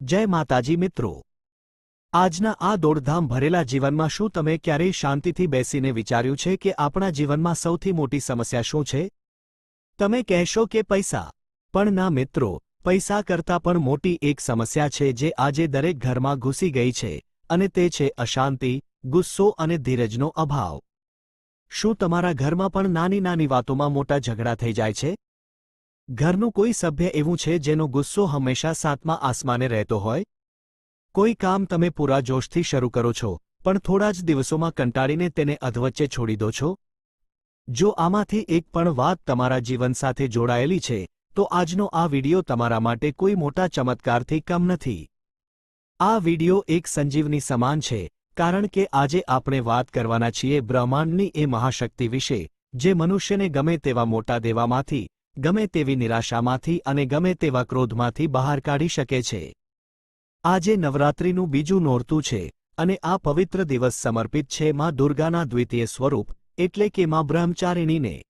જય માતાજી મિત્રો, આજના આ દોડધામ ભરેલા જીવનમાં શું તમે ક્યારેય શાંતિથી બેસીને વિચાર્યું છે કે આપણા જીવનમાં સૌથી મોટી સમસ્યા શું છે? તમે કહેશો કે પૈસા, પણ ના મિત્રો, પૈસા કરતાં પણ મોટી એક સમસ્યા છે જે આજે દરેક ઘરમાં ઘૂસી ગઈ છે, અને તે છે અશાંતિ, ગુસ્સો અને ધીરજનો અભાવ. શું તમારા ઘરમાં પણ નાની નાની વાતોમાં મોટા ઝઘડા થઈ જાય છે? ઘરનું કોઈ સભ્ય એવું છે જેનો ગુસ્સો હંમેશા સાતમા આસમાને રહેતો હોય? કોઈ કામ તમે પૂરા જોશથી શરૂ કરો છો, પણ થોડા જ દિવસોમાં કંટાળીને તેને અધવચ્ચે છોડી દો છો? જો આમાંથી એક પણ વાત તમારા જીવન સાથે જોડાયેલી છે, તો આજનો આ વિડિયો તમારા માટે કોઈ મોટા ચમત્કારથી કમ નથી. આ વિડિયો એક સંજીવની સમાન છે, કારણ કે આજે આપણે વાત કરવાના છીએ બ્રહ્માંડની એ મહાશક્તિ વિશે, જે મનુષ્યને ગમે તેવા મોટા દેવામાંથી, ગમે તેવી નિરાશામાંથી અને ગમે તેવા ક્રોધમાંથી બહાર કાઢી શકે છે. આજે નવરાત્રિનું બીજું નોરતું છે, અને આ પવિત્ર દિવસ સમર્પિત છે માં દુર્ગાના દ્વિતીય સ્વરૂપ, એટલે કે માં બ્રહ્મચારિણીને.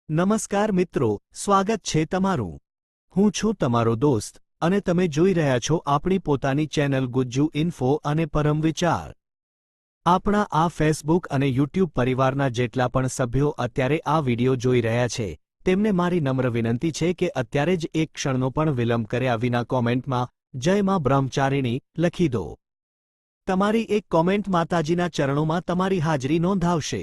નમસ્કાર મિત્રો, સ્વાગત છે તમારું. હું છું તમારો દોસ્ત, અને તમે જોઈ રહ્યા છો આપણી પોતાની ચેનલ ગુજ્જુ ઇન્ફો અને પરમ વિચાર. આપણા આ ફેસબુક અને યુટ્યુબ પરિવારના જેટલા પણ સભ્યો અત્યારે આ વિડિયો જોઈ રહ્યા છે, તેમને મારી નમ્ર વિનંતી છે કે અત્યારે જ એક ક્ષણનો પણ વિલંબ કર્યા વિના કોમેન્ટમાં જય માં બ્રહ્મચારિણી લખી દો. તમારી એક કોમેન્ટ માતાજીના ચરણોમાં તમારી હાજરી નોંધાવશે.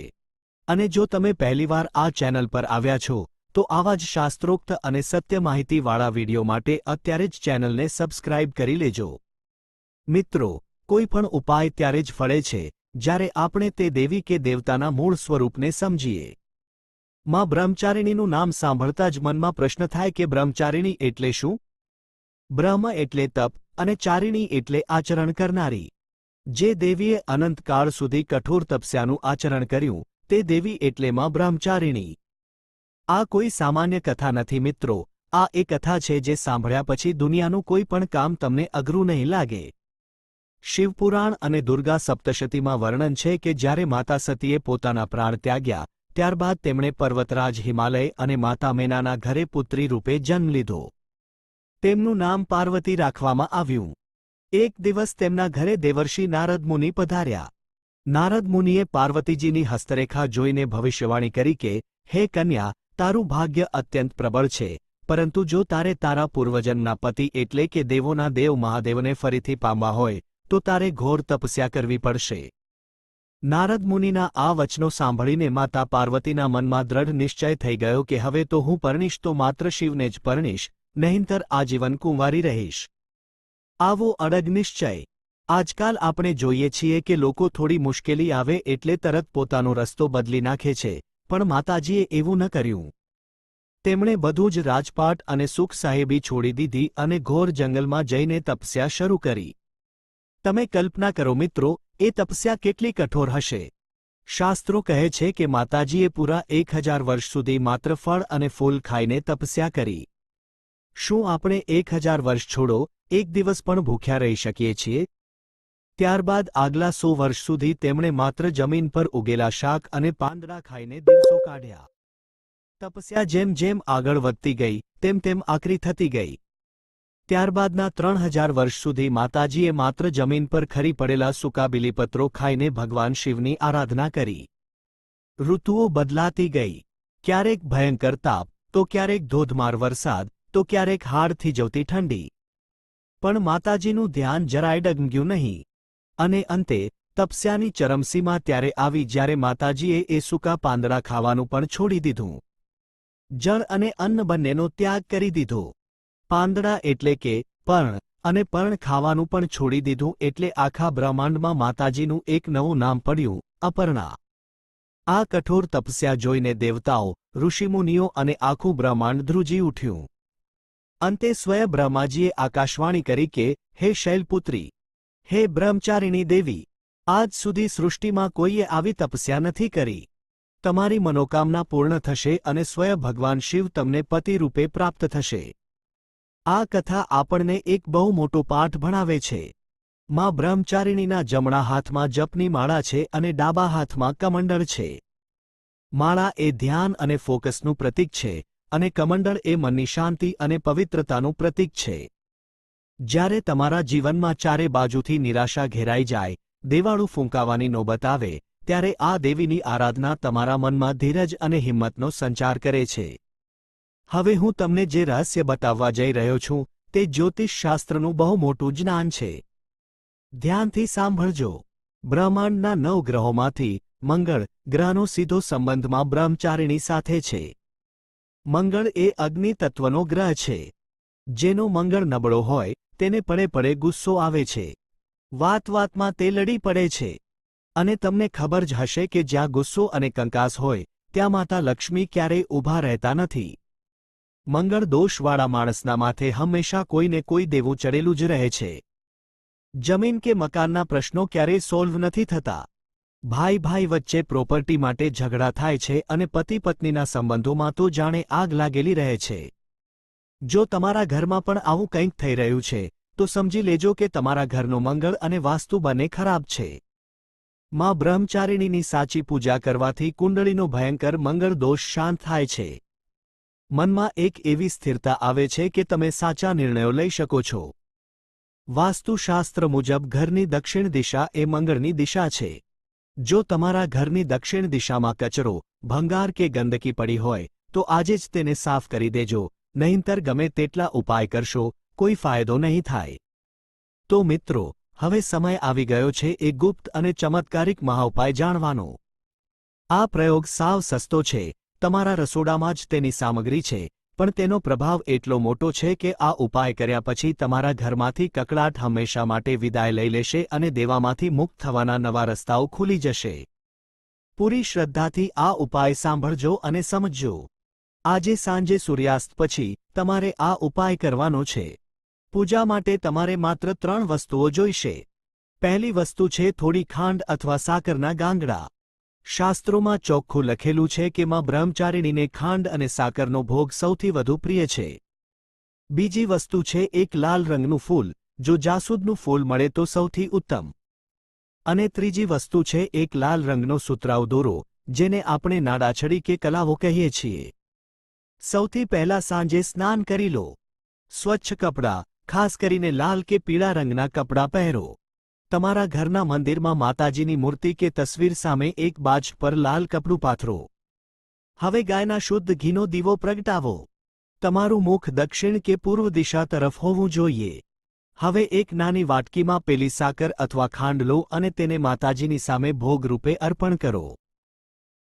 અને જો તમે પહેલીવાર આ ચેનલ પર આવ્યા છો, તો આવા જ શાસ્ત્રોક્ત અને સત્ય માહિતીવાળા વિડિયો માટે અત્યારે જ ચેનલને સબસ્ક્રાઇબ કરી લેજો. મિત્રો, કોઈ પણ ઉપાય ત્યારે જ ફળે છે, જ્યારે આપણે તે દેવી કે દેવતાના મૂળ સ્વરૂપને સમજીએ. માં બ્રહ્મચારિણીનું નામ સાંભળતા જ મનમાં પ્રશ્ન થાય કે બ્રહ્મચારિણી એટલે શું? બ્રહ્મ એટલે તપ, અને ચારિણી એટલે આચરણ કરનારી. જે દેવીએ અનંતકાળ સુધી કઠોર તપસ્યાનું આચરણ કર્યું, તે દેવી એટલે માં બ્રહ્મચારિણી. આ કોઈ સામાન્ય કથા નથી મિત્રો, આ એ કથા છે જે સાંભળ્યા પછી દુનિયાનું કોઈ પણ કામ તમને અઘરું નહીં લાગે. શિવપુરાણ અને દુર્ગા સપ્તશતીમાં વર્ણન છે કે જ્યારે માતા સતીએ પોતાના પ્રાણ ત્યાગ્યા, ત્યારબાદ તેમણે પર્વતરાજ હિમાલય અને માતા મેનાના ઘરે પુત્રી રૂપે જન્મ લીધો. તેમનું નામ પાર્વતી રાખવામાં આવ્યું. એક દિવસ તેમના ઘરે દેવર્ષિ નારદ મુનિ પધાર્યા. નારદ મુનિએ પાર્વતીજીની હસ્તરેખા જોઈને ભવિષ્યવાણી કરી કે, હે કન્યા, તારું ભાગ્ય અત્યંત પ્રબળ છે, પરંતુ જો તારે તારા પૂર્વજન્મના પતિ એટલે કે દેવોના દેવ મહાદેવને ફરીથી પામવા હોય, તો તારે ઘોર તપસ્યા કરવી પડશે. નારદ મુનિના આ વચનો સાંભળીને માતા પાર્વતીના મનમાં દ્રઢ નિશ્ચય થઈ ગયો કે હવે તો હું પરણીશ તો માત્ર શિવને જ પરણીશ, નહીંતર આજીવન કુંવારી રહીશ. આવો અડગ નિશ્ચય. આજકાલ આપણે જોઈએ છીએ કે લોકો થોડી મુશ્કેલી આવે એટલે તરત પોતાનો રસ્તો બદલી નાખે છે, પણ માતાજીએ એવું ન કર્યું. તેમણે બધું જ રાજપાટ અને સુખ સાહેબી છોડી દીધી અને ઘોર જંગલમાં જઈને તપસ્યા શરૂ કરી. તમે કલ્પના કરો મિત્રો, એ તપસ્યા કેટલી કઠોર હશે. શાસ્ત્રો કહે છે કે માતાજીએ પૂરા 1000 વર્ષ સુધી માત્ર ફળ અને ફૂલ ખાઈને તપસ્યા કરી. શું આપણે 1000 વર્ષ છોડો, એક દિવસ પણ ભૂખ્યા રહી શકીએ છીએ? ત્યારબાદ આગલા 100 વર્ષ સુધી તેમણે માત્ર જમીન પર ઉગેલા શાક અને પાંદડા ખાઈને દિવસો કાઢ્યા. તપસ્યા જેમ જેમ આગળ વધતી ગઈ, તેમ તેમ આકરી થતી ગઈ. ત્યારબાદના 3000 વર્ષ સુધી માતાજીએ માત્ર જમીન પર ખરી પડેલા સૂકા બીલીપત્રો ખાઈને ભગવાન શિવની આરાધના કરી. ઋતુઓ બદલાતી ગઈ. ક્યારેક ભયંકર તાપ, તો ક્યારેક ધોધમાર વરસાદ, તો ક્યારેક હાડ થીજવતી ઠંડી. પણ માતાજીનું ધ્યાન જરાય ડગમગ્યું નહીં. અને અંતે તપસ્યાની ચરમસીમા ત્યારે આવી જ્યારે માતાજીએ એ સૂકા પાંદડા ખાવાનું પણ છોડી દીધું. જળ અને અન્ન બંનેનો ત્યાગ કરી દીધો. પાંદડા એટલે કે પર્ણ, અને પર્ણ ખાવાનું પણ છોડી દીધું એટલે આખા બ્રહ્માંડમાં માતાજીનું એક નવું નામ પડ્યું, અપર્ણા. આ કઠોર તપસ્યા જોઈને દેવતાઓ, ઋષિમુનિઓ અને આખું બ્રહ્માંડ ધ્રુજી ઉઠ્યું. અંતે સ્વયં બ્રહ્માજીએ આકાશવાણી કરી કે, હે શૈલપુત્રી, હે બ્રહ્મચારિણી દેવી, આજ સુધી સૃષ્ટિમાં કોઈએ આવી તપસ્યા નથી કરી. તમારી મનોકામના પૂર્ણ થશે અને સ્વયં ભગવાન શિવ તમને પતિ રૂપે પ્રાપ્ત થશે. આ કથા આપણને એક બહુ મોટો પાઠ ભણાવે છે. માં બ્રહ્મચારિણીના જમણા હાથમાં જપની માળા છે અને ડાબા હાથમાં કમંડળ છે. માળા એ ધ્યાન અને ફોકસનું પ્રતીક છે, અને કમંડળ એ મનની શાંતિ અને પવિત્રતાનું પ્રતીક છે. જ્યારે તમારા જીવનમાં ચારે બાજુથી નિરાશા ઘેરાઈ જાય, દેવાળું ફૂંકાવાની નોબત આવે, ત્યારે આ દેવીની આરાધના તમારા મનમાં ધીરજ અને હિંમતનો સંચાર કરે છે. હવે હું તમને જે રહસ્ય બતાવવા જઈ રહ્યો છું તે જ્યોતિષશાસ્ત્રનું બહુ મોટું જ્ઞાન છે. ધ્યાનથી સાંભળજો. બ્રહ્માંડના 9 ગ્રહોમાંથી મંગળ ગ્રહનો સીધો સંબંધમાં બ્રહ્મચારિણી સાથે છે. મંગળ એ અગ્નિ તત્વનો ગ્રહ છે. જેનો મંગળ નબળો હોય તેને પળે પળે ગુસ્સો આવે છે. વાતમાં તે લડી પડે છે. અને તમને ખબર જ હશે કે જ્યાં ગુસ્સો અને કંકાસ હોય ત્યાં માતા લક્ષ્મી ક્યારેય ઊભા રહેતા નથી. મંગળ દોષવાળા માણસના માથે હંમેશા કોઈને કોઈ દેવું ચડેલું જ રહે છે. જમીન કે મકાનના પ્રશ્નો ક્યારેય સોલ્વ નથી થતા. ભાઈ વચ્ચે પ્રોપર્ટી માટે ઝઘડા થાય છે અને પતિ પત્નીના સંબંધોમાં તો જાણે આગ લાગેલી રહે છે. જો તમારા ઘરમાં પણ આવું કંઈક થઈ રહ્યું છે તો સમજી લેજો કે તમારા ઘરનું મંગળ અને વાસ્તુ બંને ખરાબ છે. માં બ્રહ્મચારિણીની સાચી પૂજા કરવાથી કુંડળીનો ભયંકર મંગળ દોષ શાંત થાય છે. મનમાં એક એવી સ્થિરતા આવે છે કે તમે સાચા નિર્ણયો લઈ શકો છો. વાસ્તુશાસ્ત્ર મુજબ ઘરની દક્ષિણ દિશા એ મંગળની દિશા છે. જો તમારા ઘરની દક્ષિણ દિશામાં કચરો, ભંગાર કે ગંદકી પડી હોય તો આજે જ તેને સાફ કરી દેજો, નહીંતર ગમે તેટલા ઉપાય કરશો કોઈ ફાયદો નહીં થાય. તો મિત્રો, હવે સમય આવી ગયો છે એક ગુપ્ત અને ચમત્કારિક મહાઉપાય જાણવાનો. આ પ્રયોગ સાવ સસ્તો છે. તમારા રસોડામાં જ તેની સામગ્રી છે, પણ તેનો પ્રભાવ એટલો મોટો છે કે આ ઉપાય કર્યા પછી તમારા ઘરમાંથી કકળાટ હંમેશા માટે વિદાય લઈ લેશે અને દેવામાંથી મુક્ત થવાના નવા રસ્તાઓ ખુલી જશે. પૂરી શ્રદ્ધાથી આ ઉપાય સાંભળજો અને સમજજો. આજે સાંજે સૂર્યાસ્ત પછી તમારે આ ઉપાય કરવાનો છે. પૂજા માટે તમારે માત્ર 3 વસ્તુઓ જોઈશે. પહેલી વસ્તુ છે થોડી ખાંડ અથવા સાકરના ગાંગડા. શાસ્ત્રોમાં ચોખ્ખું લખેલું છે કે માં બ્રહ્મચારિણીને ખાંડ અને સાકરનો ભોગ સૌથી વધુ પ્રિય છે. બીજી વસ્તુ છે એક લાલ રંગનું ફૂલ, જો જાસૂદનું ફૂલ મળે તો સૌથી ઉત્તમ. અને ત્રીજી વસ્તુ છે એક લાલ રંગનો સુતરાઉ દોરો, જેને આપણે નાડાછડી કે કલાવો કહીએ છીએ. સૌથી પહેલા સાંજે સ્નાન કરી લો. સ્વચ્છ કપડાં, ખાસ કરીને લાલ કે પીળા રંગના કપડાં પહેરો. તમારા ઘરના મંદિરમાં માતાજીની મૂર્તિ કે તસવીર સામે એક બાજ પર લાલ કપડું પાથરો. હવે ગાયના શુદ્ધ ઘીનો દીવો પ્રગટાવો. તમારું મુખ દક્ષિણ કે પૂર્વ દિશા તરફ હોવું જોઈએ. હવે એક નાની વાટકીમાં પેલી સાકર અથવા ખાંડ લો અને તેને માતાજીની સામે ભોગ રૂપે અર્પણ કરો.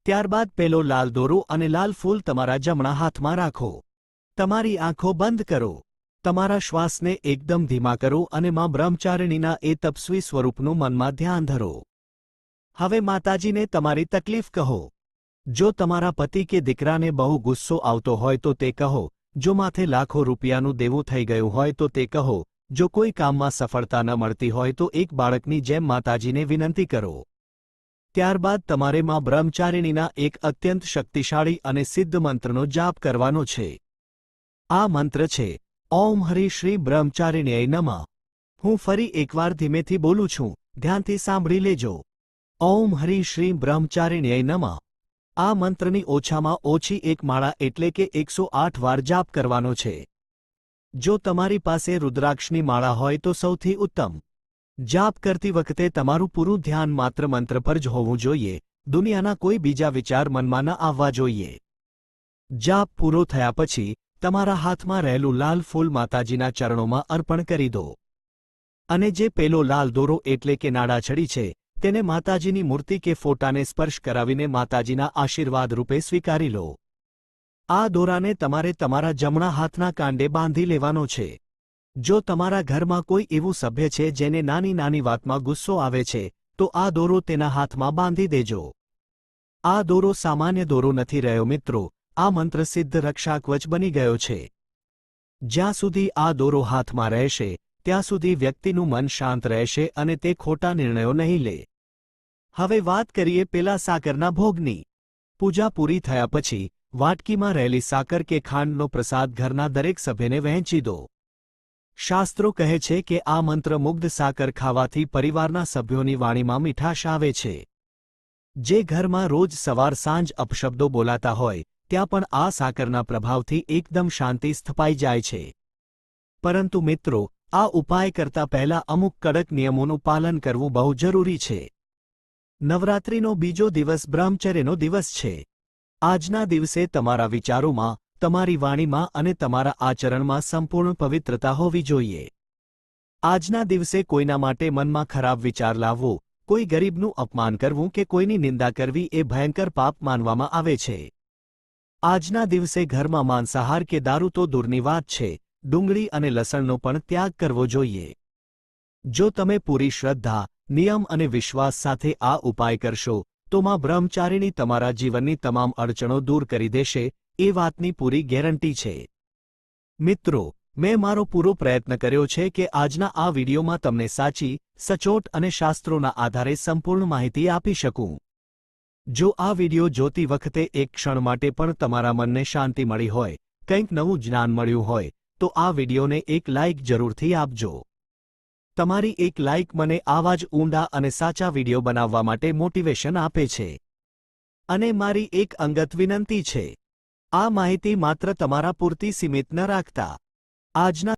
ત્યારબાદ પેલો લાલ દોરો અને લાલ ફૂલ તમારા જમણા હાથમાં રાખો. તમારી આંખો બંધ કરો. તમારા શ્વાસને એકદમ ધીમા કરો અને માં બ્રહ્મચારિણીના એ તપસ્વી સ્વરૂપનું મનમાં ધ્યાન ધરો. હવે માતાજીને તમારી તકલીફ કહો. જો તમારા પતિ કે દીકરાને બહુ ગુસ્સો આવતો હોય તો તે કહો. જો માથે લાખો રૂપિયાનું દેવું થઈ ગયું હોય તો તે કહો. જો કોઈ કામમાં સફળતા ન મળતી હોય તો એક બાળકની જેમ માતાજીને વિનંતી કરો. ત્યારબાદ તમારે માં બ્રહ્મચારિણીના એક અત્યંત શક્તિશાળી અને સિદ્ધ મંત્રનો જાપ કરવાનો છે. આ મંત્ર છે ઓમ હરિ શ્રી બ્રહ્મચારિણ્યય નમઃ. હું ફરી એકવાર ધીમેથી બોલું છું, ધ્યાનથી સાંભળી લેજો. ઓમ હરિ શ્રી બ્રહ્મચારિણ્યય નમઃ. આ મંત્રની ઓછામાં ઓછી એક માળા એટલે કે 108 વાર જાપ કરવાનો છે. જો તમારી પાસે રુદ્રાક્ષની માળા હોય તો સૌથી ઉત્તમ. જાપ કરતી વખતે તમારું પૂરું ધ્યાન માત્ર મંત્ર પર જ હોવું જોઈએ. દુનિયાના કોઈ બીજા વિચાર મનમાં ન આવવા જોઈએ. જાપ પૂરો થયા પછી તમારા હાથમાં રહેલું લાલ ફૂલ માતાજીના ચરણોમાં અર્પણ કરી દો. અને જે પેલો લાલ દોરો એટલે કે નાડાછડી છે તેને માતાજીની મૂર્તિ કે ફોટાને સ્પર્શ કરાવીને માતાજીના આશીર્વાદ રૂપે સ્વીકારી લો. આ દોરાને તમારે તમારા જમણા હાથના કાંડે બાંધી લેવાનો છે. જો તમારા ઘરમાં કોઈ એવું સભ્ય છે જેને નાની નાની વાતમાં ગુસ્સો આવે છે તો આ દોરો તેના હાથમાં બાંધી દેજો. આ દોરો સામાન્ય દોરો નથી રહ્યો મિત્રો. આ મંત્ર સિદ્ધ રક્ષાકવચ બની ગયો છે. જ્યાં સુધી આ દોરો હાથમાં રહેશે ત્યાં સુધી વ્યક્તિનું મન શાંત રહેશે અને તે ખોટા નિર્ણયો નહીં લે. હવે વાત કરીએ પેલા સાકરના ભોગની. પૂજા પૂરી થયા પછી વાટકીમાં રહેલી સાકર કે ખાંડનો પ્રસાદ ઘરના દરેક સભ્યને વહેંચી દો. શાસ્ત્રો કહે છે કે આ મંત્ર મુગ્ધ સાકર ખાવાથી પરિવારના સભ્યોની વાણીમાં મીઠાશ આવે છે. જે ઘરમાં રોજ સવાર સાંજ અપશબ્દો બોલાતા હોય ત્યાં પણ આ સાકરના પ્રભાવથી એકદમ શાંતિ સ્થપાઈ જાય છે. પરંતુ મિત્રો, આ ઉપાય કરતા પહેલા અમુક કડક નિયમોનું પાલન કરવું બહુ જરૂરી છે. નવરાત્રિનો બીજો દિવસ બ્રહ્મચર્યનો દિવસ છે. આજના દિવસે તમારા વિચારોમાં, તમારી વાણીમાં અને તમારા આચરણમાં સંપૂર્ણ પવિત્રતા હોવી જોઈએ. આજના દિવસે કોઈના માટે મનમાં ખરાબ વિચાર લાવવો, કોઈ ગરીબનું અપમાન કરવું કે કોઈની નિંદા કરવી એ ભયંકર પાપ માનવામાં આવે છે. આજના દિવસે ઘરમાં માંસાહાર કે દારૂ તો દૂરની વાત છે, ડુંગળી અને લસણનો પણ ત્યાગ કરવો જોઈએ. જો તમે પૂરી શ્રદ્ધા, નિયમ અને વિશ્વાસ સાથે આ ઉપાય કરશો તો માં બ્રહ્મચારિણી તમારા જીવનની તમામ અડચણો દૂર કરી દેશે એ વાતની પૂરી ગેરંટી છે. મિત્રો, મેં મારો પૂરો પ્રયત્ન કર્યો છે કે આજના આ વિડીયોમાં તમને સાચી, સચોટ અને શાસ્ત્રોના આધારે સંપૂર્ણ માહિતી આપી શકું. જો આ વિડીયો જોતી વખતે એક ક્ષણ માટે પણ તમારા મનને શાંતિ મળી હોય, કંઈક નવું જ્ઞાન મળ્યું હોય, તો આ વિડીયોને એક લાઇક જરૂરથી આપજો. તમારી એક લાઇક મને આવા જ ઊંડા અને સાચા વિડીયો બનાવવા માટે મોટિવેશન આપે છે. અને મારી એક અંગત વિનંતી છે, આ માહિતી માત્ર તમારા પૂરતી સીમિત ન રાખતા. આજના